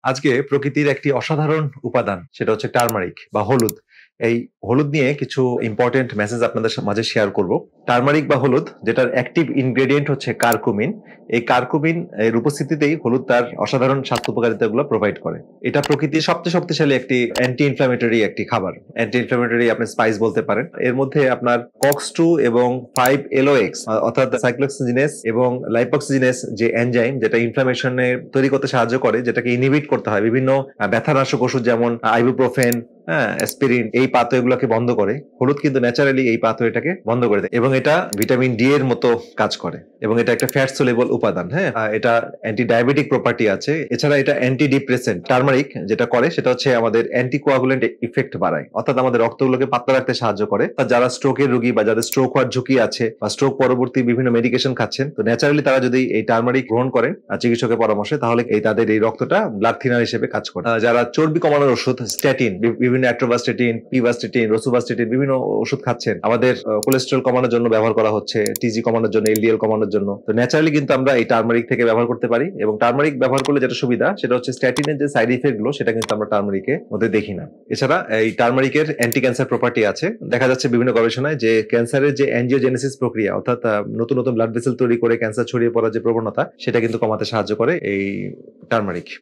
আজকে প্রকৃতির একটি অসাধারণ উপাদান সেটা হচ্ছে টারমারিক বা হলুদ। এই হলুদ নিয়ে কিছু ইম্পর্টেন্ট মেসেজ আপনাদের মাঝে শেয়ার করব। টারমারিক বা হলুদ, যেটার অ্যাক্টিভ ইনগ্রেডিয়েন্ট হচ্ছে কারকুমিন। এই কারকুমিন এর উপস্থিতিতেই হলুদ তার অসাধারণ স্বাস্থ্য উপকারিতাগুলো প্রোভাইড করে। এটা প্রকৃতির সবচেয়ে শক্তিশালী একটি অ্যান্টি ইনফ্ল্যামেটরি একটি খাবার। অ্যান্টি ইনফ্ল্যামেটরি আপনি স্পাইস বলতে পারেন। এর মধ্যে আপনার কক্স-2 এবং 5-LOX অর্থাৎ সাইক্লোক্সিজিনেস এবং লাইপোক্সিজিনেস যে এনজাইম, যেটা ইনফ্লামেশনে তৈরি করতে সাহায্য করে, যেটাকে ইনহিবিট করতে হয় বিভিন্ন ব্যথানাশক ওষুধ যেমন আইবুপ্রোফেন, অ্যাসপিরিন, এই পাথওয়েগুলোকে বন্ধ করে। হলুদ কিন্তু ন্যাচারালি এই পাথওয়েটাকে বন্ধ করে দেয় এবং এটা ভিটামিন ডি এর মতো কাজ করে এবং এটা একটা ফ্যাট সলিউবল উপাদান। এটা অ্যান্টি ডায়াবেটিক প্রপার্টি আছে। এছাড়া এটা অ্যান্টি ডিপ্রেসেন্ট। টারমারিক যেটা করে সেটা হচ্ছে আমাদের অ্যান্টি কোয়াগুলেন্ট ইফেক্ট বাড়ায়, অর্থাৎ আমাদের রক্তগুলোকে পাতলা রাখতে সাহায্য করে। যারা স্ট্রোকের রোগী বা যাদের স্ট্রোক হওয়ার ঝুঁকি আছে বা স্ট্রোক পরবর্তী বিভিন্ন মেডিকেশন খাচ্ছেন, তো ন্যাচারালি তারা যদি এই টারমারিক গ্রহণ করেন চিকিৎসকের পরামর্শে, তাহলে তাদের এই রক্তটা ব্লাড থিনার হিসেবে কাজ করে। যারা চর্বি কমানোর ওষুধ স্ট্যাটিন, বিভিন্ন অ্যাট্রোভাস্টেটিন, পিভাস্টেটিন, রোসুভাস্টেটিন, বিভিন্ন ওষুধ খাচ্ছেন, আমাদের কোলেস্টেরল কমানোর জন্য ব্যবহার করা হচ্ছে, টিজি কমানোর জন্য, এলডিএল কমানোর জন্য, তো ন্যাচারালি কিন্তু আমরা এই টারমারিক থেকে ব্যবহার করতে পারি। এবং টারমারিক ব্যবহার করলে যেটা সুবিধা সেটা হচ্ছে স্ট্যাটিনের যে সাইড ইফেক্ট গুলো সেটা কিন্তু আমরা টারমারিকের মধ্যে দেখি না। এছাড়া এই টারমারিকের অ্যান্টি ক্যান্সার প্রপার্টি আছে। দেখা যাচ্ছে বিভিন্ন গবেষণায় যে ক্যান্সারের যে অ্যাঞ্জিওজেনেসিস প্রক্রিয়া, অর্থাৎ নতুন নতুন ব্লাড ভেসেল তৈরি করে ক্যান্সার ছড়িয়ে পড়ার যে প্রবণতা, সেটা কিন্তু কমাতে সাহায্য করে এই টারমারিক।